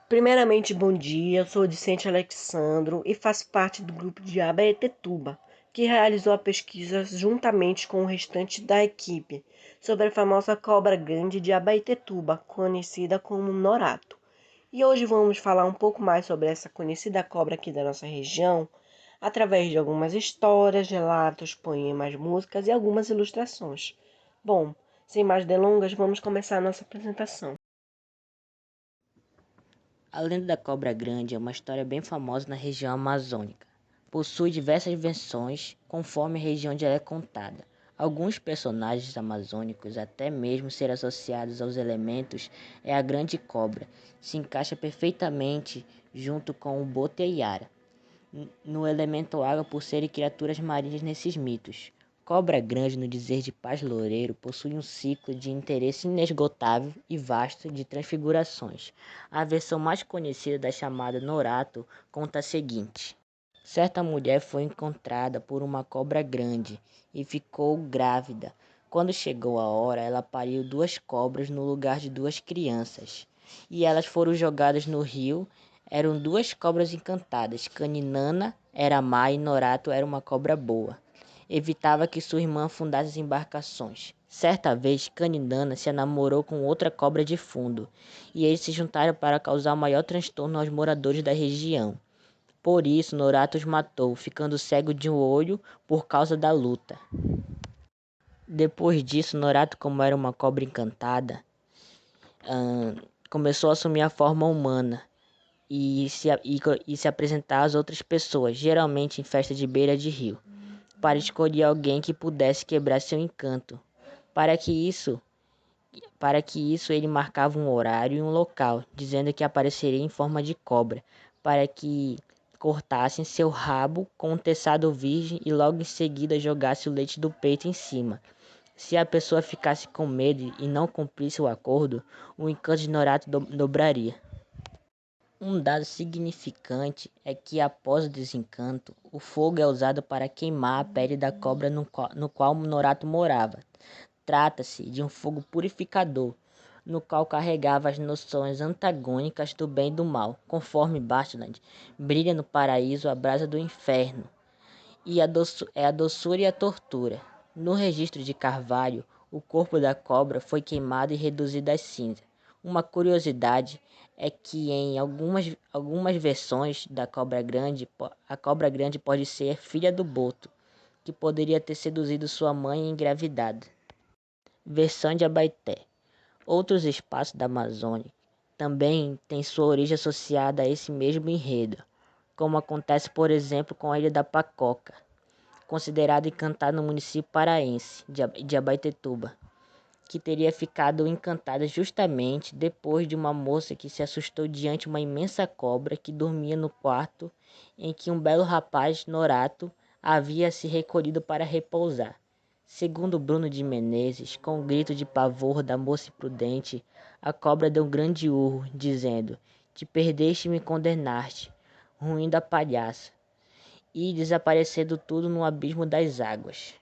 Primeiramente, bom dia. Eu sou o discente Alexandro e faço parte do grupo de Abaetetuba, que realizou a pesquisa juntamente com o restante da equipe sobre a famosa cobra grande de Abaetetuba, conhecida como Norato. E hoje vamos falar um pouco mais sobre essa conhecida cobra aqui da nossa região, através de algumas histórias, relatos, poemas, músicas e algumas ilustrações. Bom, sem mais delongas, vamos começar a nossa apresentação. A lenda da cobra grande é uma história bem famosa na região amazônica. Possui diversas versões conforme a região onde ela é contada. Alguns personagens amazônicos, até mesmo ser associados aos elementos, é a grande cobra. Se encaixa perfeitamente junto com o boto e a iara no elemento água por serem criaturas marinhas nesses mitos. Cobra Grande, no dizer de Paz Loureiro, possui um ciclo de interesse inesgotável e vasto de transfigurações. A versão mais conhecida da chamada Norato conta a seguinte: certa mulher foi encontrada por uma cobra grande e ficou grávida. Quando chegou a hora, ela pariu duas cobras no lugar de duas crianças, e elas foram jogadas no rio. Eram duas cobras encantadas. Caninana era má e Norato era uma cobra boa. Evitava que sua irmã afundasse as embarcações. Certa vez, Caninana se namorou com outra cobra de fundo, e eles se juntaram para causar o maior transtorno aos moradores da região. Por isso, Norato os matou, ficando cego de um olho por causa da luta. Depois disso, Norato, como era uma cobra encantada, começou a assumir a forma humana e se apresentar às outras pessoas, geralmente em festa de beira de rio, para escolher alguém que pudesse quebrar seu encanto. Para que isso, para que isso ele marcava um horário e um local, dizendo que apareceria em forma de cobra, para que cortassem seu rabo com um teçado virgem e logo em seguida jogasse o leite do peito em cima. Se a pessoa ficasse com medo e não cumprisse o acordo, o encanto de Norato dobraria. Um dado significante é que, após o desencanto, o fogo é usado para queimar a pele da cobra no qual Norato morava. Trata-se de um fogo purificador, no qual carregava as noções antagônicas do bem e do mal. Conforme Bastland, brilha no paraíso a brasa do inferno, e é a doçura e a tortura. No registro de Carvalho, o corpo da cobra foi queimado e reduzido às cinzas. Uma curiosidade é que em algumas versões da cobra grande, a cobra grande pode ser filha do boto, que poderia ter seduzido sua mãe e engravidado. Versão de Abaeté. Outros espaços da Amazônia também têm sua origem associada a esse mesmo enredo, como acontece, por exemplo, com a Ilha da Pacoca, considerada encantada no município paraense de Abaetetuba, que teria ficado encantada justamente depois de uma moça que se assustou diante de uma imensa cobra que dormia no quarto em que um belo rapaz, Norato, havia se recolhido para repousar. Segundo Bruno de Menezes, com um grito de pavor da moça imprudente, a cobra deu um grande urro, dizendo: Te perdeste e me condenaste, ruim da palhaça, e desaparecendo tudo no abismo das águas.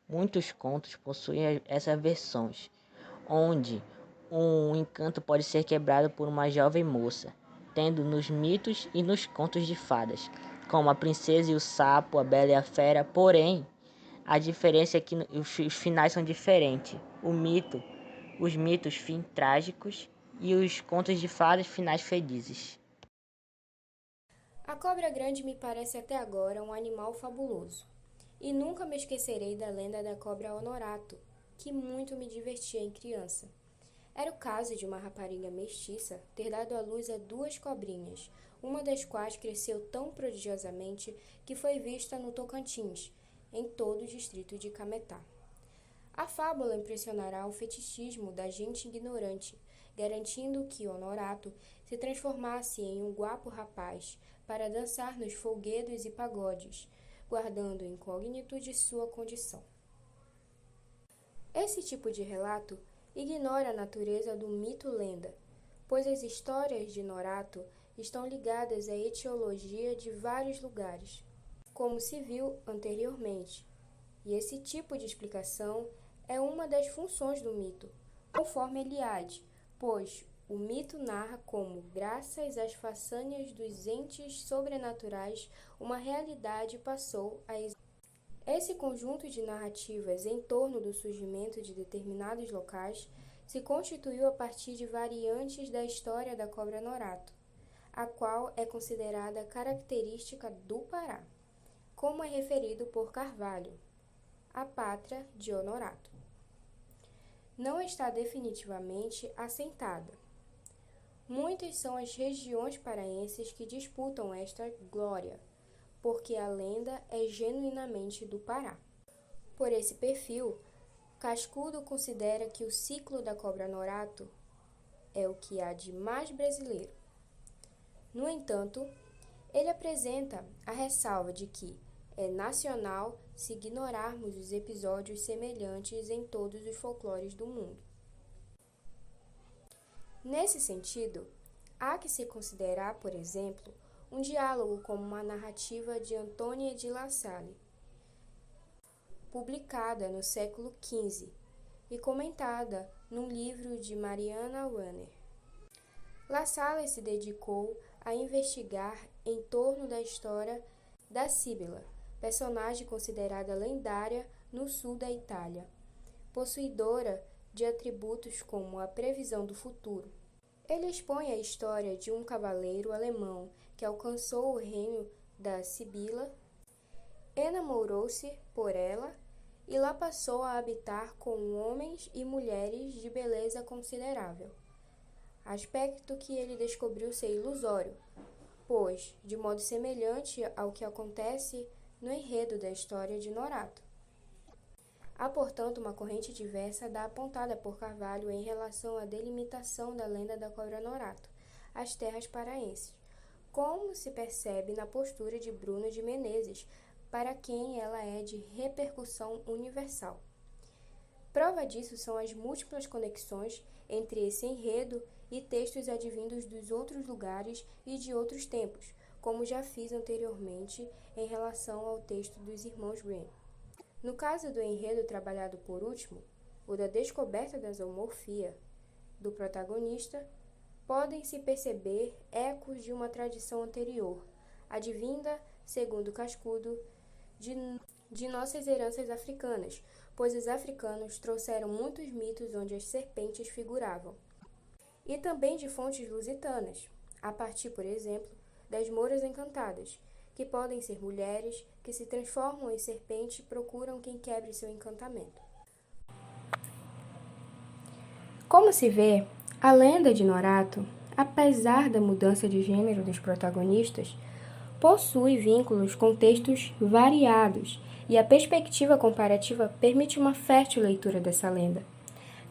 Muitos contos possuem essas versões, onde um encanto pode ser quebrado por uma jovem moça, tendo nos mitos e nos contos de fadas, como a princesa e o sapo, a bela e a fera, porém, a diferença é que os finais são diferentes. Os mitos, fim trágicos, e os contos de fadas, finais felizes. A cobra grande me parece até agora um animal fabuloso. E nunca me esquecerei da lenda da cobra Honorato, que muito me divertia em criança. Era o caso de uma rapariga mestiça ter dado à luz a duas cobrinhas, uma das quais cresceu tão prodigiosamente que foi vista no Tocantins, em todo o distrito de Cametá. A fábula impressionará o fetichismo da gente ignorante, garantindo que Honorato se transformasse em um guapo rapaz para dançar nos folguedos e pagodes, guardando o incógnito de sua condição. Esse tipo de relato ignora a natureza do mito-lenda, pois as histórias de Norato estão ligadas à etiologia de vários lugares, como se viu anteriormente, e esse tipo de explicação é uma das funções do mito, conforme Eliade, pois O mito narra como, graças às façanhas dos entes sobrenaturais, uma realidade passou a existir. Esse conjunto de narrativas em torno do surgimento de determinados locais se constituiu a partir de variantes da história da cobra Norato, a qual é considerada característica do Pará, como é referido por Carvalho, a pátria de Honorato. Não está definitivamente assentada. Muitas são as regiões paraenses que disputam esta glória, porque a lenda é genuinamente do Pará. Por esse perfil, Cascudo considera que o ciclo da cobra Norato é o que há de mais brasileiro. No entanto, ele apresenta a ressalva de que é nacional se ignorarmos os episódios semelhantes em todos os folclores do mundo. Nesse sentido, há que se considerar, por exemplo, um diálogo como uma narrativa de Antônia de La Salle, publicada no século XV e comentada num livro de Mariana Wanner. La Salle se dedicou a investigar em torno da história da Sibila, personagem considerada lendária no sul da Itália, possuidora de atributos como a previsão do futuro. Ele expõe a história de um cavaleiro alemão que alcançou o reino da Sibila, enamorou-se por ela e lá passou a habitar com homens e mulheres de beleza considerável, aspecto que ele descobriu ser ilusório, pois, de modo semelhante ao que acontece no enredo da história de Norato. Há, portanto, uma corrente diversa da apontada por Carvalho em relação à delimitação da lenda da cobra Norato às terras paraenses, como se percebe na postura de Bruno de Menezes, para quem ela é de repercussão universal. Prova disso são as múltiplas conexões entre esse enredo e textos advindos dos outros lugares e de outros tempos, como já fiz anteriormente em relação ao texto dos irmãos Grimm. No caso do enredo trabalhado por último, o da descoberta da zoomorfia do protagonista, podem-se perceber ecos de uma tradição anterior, advinda, segundo Cascudo, de nossas heranças africanas, pois os africanos trouxeram muitos mitos onde as serpentes figuravam, e também de fontes lusitanas, a partir, por exemplo, das mouras encantadas, que podem ser mulheres que se transformam em serpente e procuram quem quebre seu encantamento. Como se vê, a lenda de Norato, apesar da mudança de gênero dos protagonistas, possui vínculos com textos variados e a perspectiva comparativa permite uma fértil leitura dessa lenda.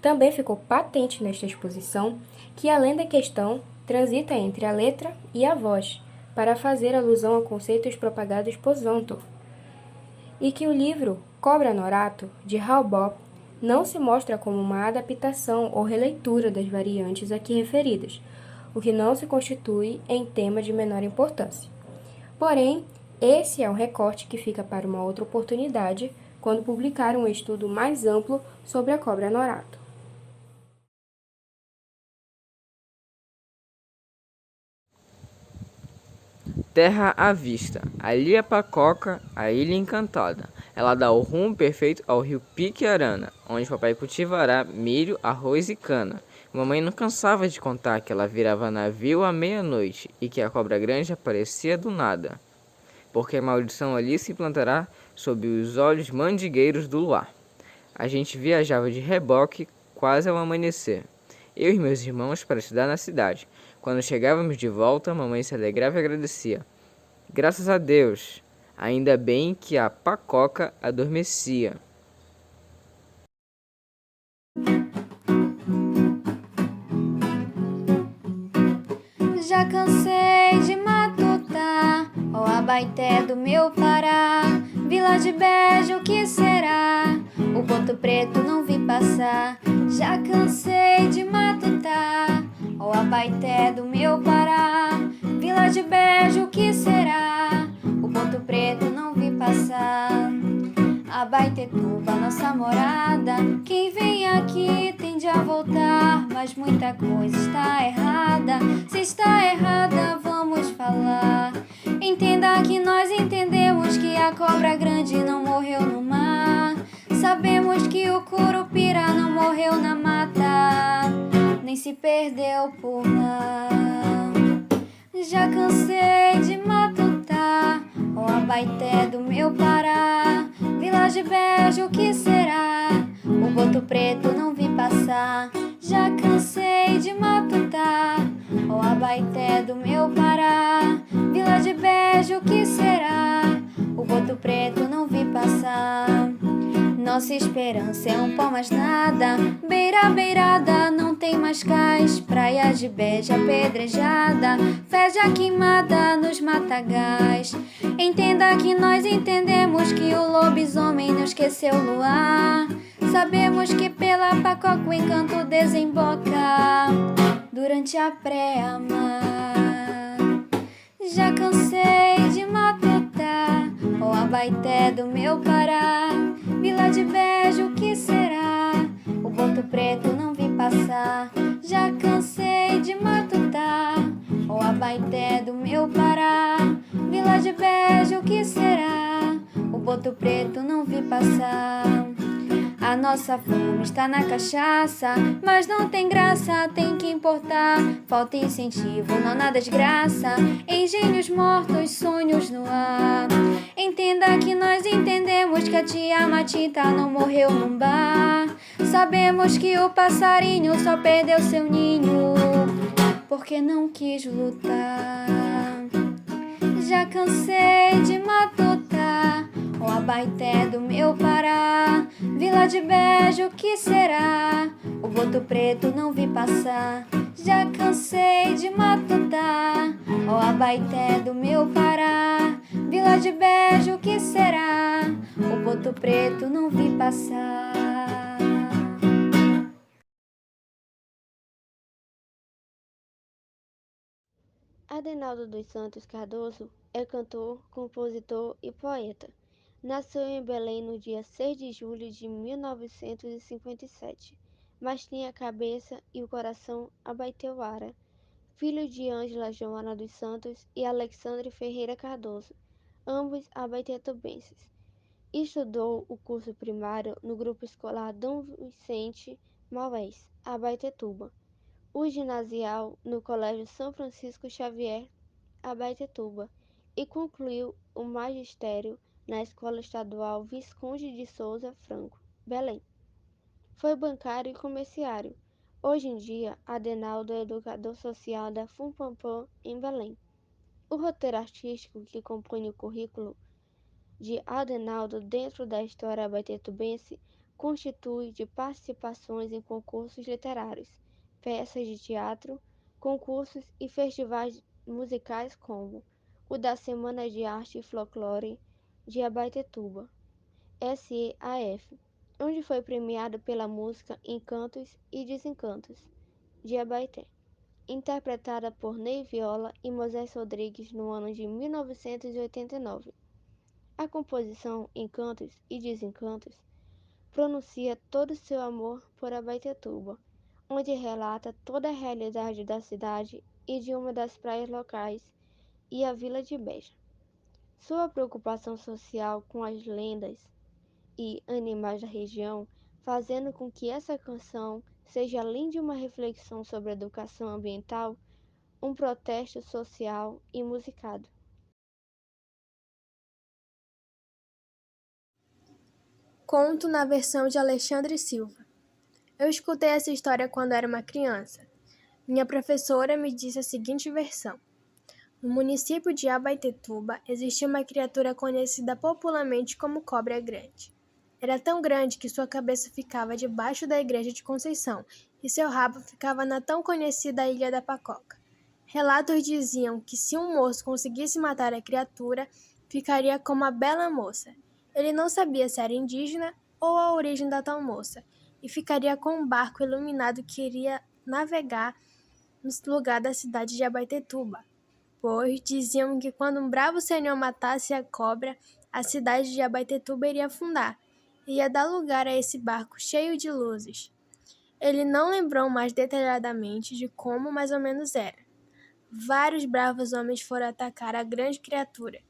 Também ficou patente nesta exposição que a lenda em questão transita entre a letra e a voz, para fazer alusão a conceitos propagados por Zonto, e que o livro Cobra Norato, de Hal Bopp, não se mostra como uma adaptação ou releitura das variantes aqui referidas, o que não se constitui em tema de menor importância. Porém, esse é um recorte que fica para uma outra oportunidade, quando publicar um estudo mais amplo sobre a cobra Norato. Terra à vista, ali é Pacoca, a ilha encantada. Ela dá o rumo perfeito ao rio Pique-Arana, onde papai cultivará milho, arroz e cana. Mamãe não cansava de contar que ela virava navio à meia-noite e que a cobra grande aparecia do nada, porque a maldição ali se implantará sob os olhos mandigueiros do luar. A gente viajava de reboque quase ao amanhecer, eu e meus irmãos, para estudar na cidade. Quando chegávamos de volta, mamãe se alegrava e agradecia. Graças a Deus, ainda bem que a Pacoca adormecia. Já cansei de matutar o Abaeté do meu Pará, Vila de Beja, o que será? O Ponto Preto não vi passar. Já cansei de matutar o Abaeté do meu Pará, Vila de Beja, o que será? O Ponto Preto não vi passar. Abaetetuba, nossa morada, quem vem aqui tem tende a voltar, mas muita coisa está errada. Se está errada, vamos falar. Entenda que nós entendemos que a cobra grande não morreu no mar. Sabemos que o curupira não morreu na mata, nem se perdeu por lá. Já cansei de Matutá, o Abaeté do meu Pará. Vila de Bejo, o que será? O boto preto não vi passar. Já cansei de Matutá, o Abaeté do meu Pará. Vila de Bejo, o que será? O boto preto não vi passar. Nossa esperança é um pó mais nada. Beira, beirada, não tem mais cais. Praia de Beja apedrejada, feja queimada nos matagais. Entenda que nós entendemos que o lobisomem não esqueceu o luar. Sabemos que pela Pacoca o encanto desemboca durante a pré-amar. Já cansei de Matutá, o Abaeté do meu Pará. Vila de Bejo, o que será? O boto preto não vi passar. Já cansei de Matutá, o Abaeté do meu Pará. Vila de Bejo, o que será? O boto preto não vi passar. A nossa fome está na cachaça, mas não tem graça, tem que importar. Falta incentivo, não na desgraça. Engenhos mortos, sonhos no ar. Entenda que nós entendemos que a tia Matita não morreu num bar. Sabemos que o passarinho só perdeu seu ninho porque não quis lutar. Já cansei de Matutá, o Abaeté do meu Pará. Vila de Bejo, o que será? O boto preto não vi passar. Já cansei de Matutá, o Abaeté do meu Pará. Vila de Bejo, o que será? O boto preto não vi passar. Adenaldo dos Santos Cardoso é cantor, compositor e poeta. Nasceu em Belém no dia 6 de julho de 1957, mas tinha a cabeça e o coração abaiteuara. Filho de Ângela Joana dos Santos e Alexandre Ferreira Cardoso, ambos abaetetubenses. Estudou o curso primário no Grupo Escolar Dom Vicente Maués, Abaetetuba, o ginasial no Colégio São Francisco Xavier, Abaetetuba, e concluiu o magistério na Escola Estadual Visconde de Souza Franco, Belém. Foi bancário e comerciário. Hoje em dia, Adenaldo é educador social da FUNPAMPAM em Belém. O roteiro artístico que compõe o currículo de Adenaldo dentro da história abaetetubense constitui de participações em concursos literários, peças de teatro, concursos e festivais musicais como o da Semana de Arte e Folclore de Abaetetuba, SEAF, onde foi premiado pela música Encantos e Desencantos, de Abaeté, interpretada por Ney Viola e Moisés Rodrigues no ano de 1989. A composição Encantos e Desencantos pronuncia todo o seu amor por Abaetetuba, onde relata toda a realidade da cidade e de uma das praias locais e a Vila de Beja. Sua preocupação social com as lendas e animais da região, fazendo com que essa canção seja, além de uma reflexão sobre a educação ambiental, um protesto social e musicado. Conto na versão de Alexandre Silva. Eu escutei essa história quando era uma criança. Minha professora me disse a seguinte versão. No município de Abaetetuba existia uma criatura conhecida popularmente como Cobra Grande. Era tão grande que sua cabeça ficava debaixo da igreja de Conceição e seu rabo ficava na tão conhecida Ilha da Pacoca. Relatos diziam que se um moço conseguisse matar a criatura, ficaria como a bela moça. Ele não sabia se era indígena ou a origem da tal moça, e ficaria com um barco iluminado que iria navegar no lugar da cidade de Abaetetuba, pois diziam que quando um bravo senhor matasse a cobra, a cidade de Abaetetuba iria afundar, e ia dar lugar a esse barco cheio de luzes. Ele não lembrou mais detalhadamente de como mais ou menos era. Vários bravos homens foram atacar a grande criatura,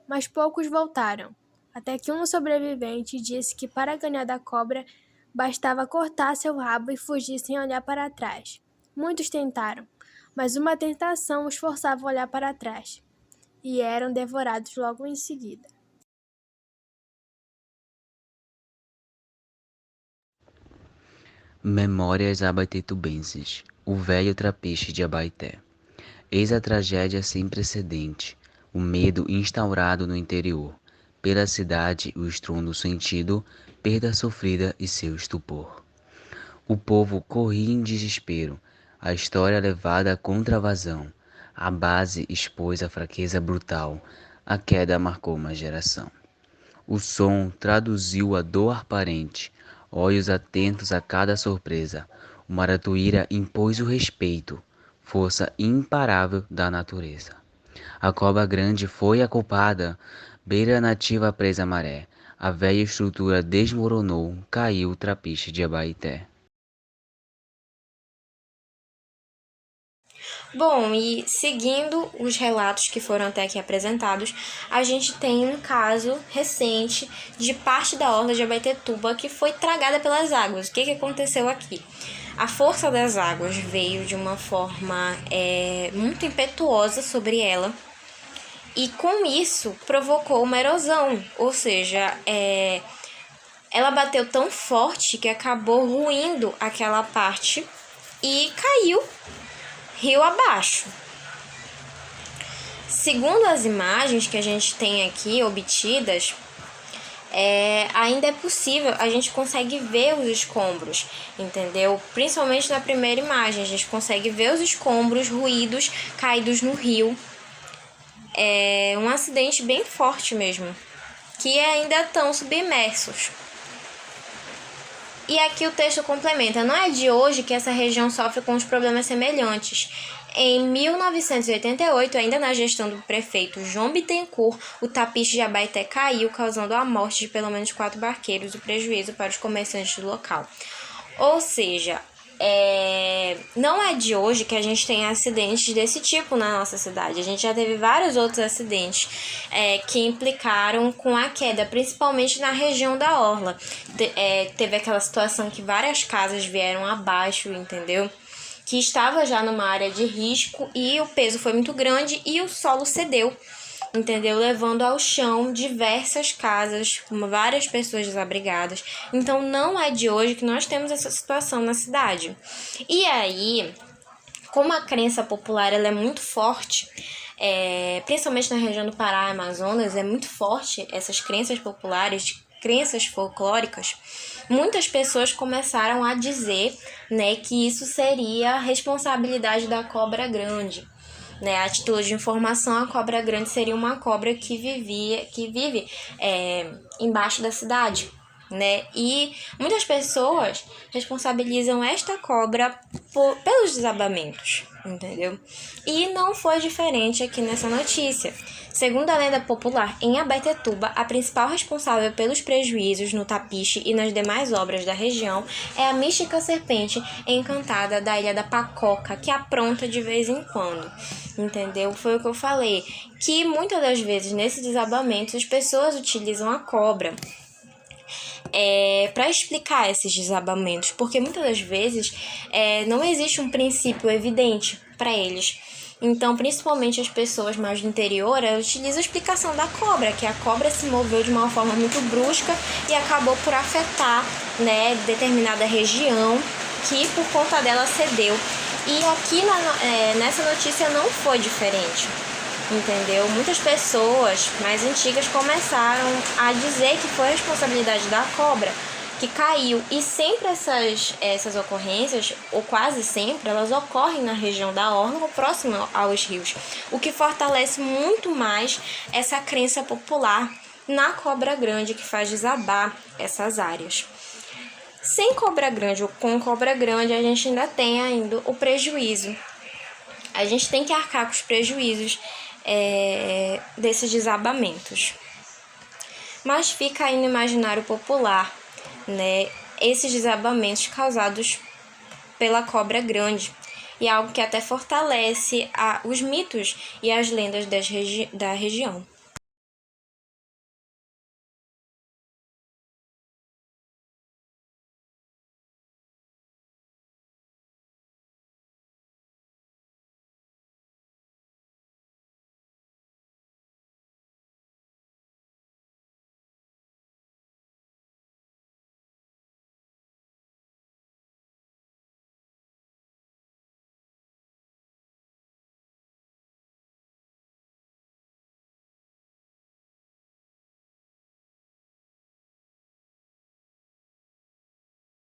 mas poucos voltaram, até que um sobrevivente disse que para ganhar da cobra bastava cortar seu rabo e fugir sem olhar para trás. Muitos tentaram, mas uma tentação os forçava a olhar para trás, e eram devorados logo em seguida. Memórias abaetetubenses. O velho trapiche de Abaeté. Eis a tragédia sem precedente, o medo instaurado no interior, pela cidade o estrondo sentido, perda sofrida e seu estupor. O povo corria em desespero, a história levada à contravasão, a base expôs a fraqueza brutal, a queda marcou uma geração. O som traduziu a dor aparente, olhos atentos a cada surpresa. O maratuíra impôs o respeito, força imparável da natureza. A cobra grande foi a culpada, beira nativa presa à maré. A velha estrutura desmoronou, caiu o trapiche de Abaeté. Bom, e seguindo os relatos que foram até aqui apresentados, a gente tem um caso recente de parte da orla de Abaetetuba que foi tragada pelas águas. O que aconteceu aqui? A força das águas veio de uma forma muito impetuosa sobre ela, e com isso provocou uma erosão, ou seja, ela bateu tão forte que acabou ruindo aquela parte e caiu rio abaixo. Segundo as imagens que a gente tem aqui obtidas, ainda é possível, a gente consegue ver os escombros, entendeu? Principalmente na primeira imagem, a gente consegue ver os escombros ruídos caídos no rio. É um acidente bem forte mesmo, que ainda estão submersos. E aqui o texto complementa: não é de hoje que essa região sofre com os problemas semelhantes. Em 1988, ainda na gestão do prefeito João Bittencourt, o tapiche de Abaeté caiu, causando a morte de pelo menos 4 barqueiros e prejuízo para os comerciantes do local. Ou seja, não é de hoje que a gente tem acidentes desse tipo na nossa cidade. A gente já teve vários outros acidentes que implicaram com a queda, principalmente na região da orla. Teve aquela situação que várias casas vieram abaixo, entendeu? Que estava já numa área de risco e o peso foi muito grande e o solo cedeu, entendeu? Levando ao chão diversas casas, com várias pessoas desabrigadas. Então, não é de hoje que nós temos essa situação na cidade. E aí, como a crença popular ela é muito forte, principalmente na região do Pará e Amazonas, é muito forte essas crenças populares, crenças folclóricas, muitas pessoas começaram a dizer, né, que isso seria responsabilidade da cobra grande. Né, a título de informação, a cobra grande seria uma cobra que vive embaixo da cidade, né? E muitas pessoas responsabilizam esta cobra pelos desabamentos, entendeu? E não foi diferente aqui nessa notícia. Segundo a lenda popular, em Abaetetuba, a principal responsável pelos prejuízos no tapiche e nas demais obras da região é a mística serpente encantada da Ilha da Pacoca, que apronta de vez em quando, entendeu? Foi o que eu falei, que muitas das vezes nesses desabamentos as pessoas utilizam a cobra para explicar esses desabamentos, porque muitas das vezes não existe um princípio evidente para eles. Então, principalmente as pessoas mais do interior, elas utilizam a explicação da cobra, que a cobra se moveu de uma forma muito brusca e acabou por afetar, né, determinada região, que por conta dela cedeu. E aqui nessa notícia não foi diferente, entendeu? Muitas pessoas mais antigas começaram a dizer que foi a responsabilidade da cobra que caiu, e sempre essas ocorrências, ou quase sempre, elas ocorrem na região da orla ou próximo aos rios, o que fortalece muito mais essa crença popular na cobra grande que faz desabar essas áreas. Sem cobra grande ou com cobra grande, a gente ainda tem o prejuízo. A gente tem que arcar com os prejuízos desses desabamentos. Mas fica aí no imaginário popular, né, esses desabamentos causados pela cobra grande, e é algo que até fortalece os mitos e as lendas da região.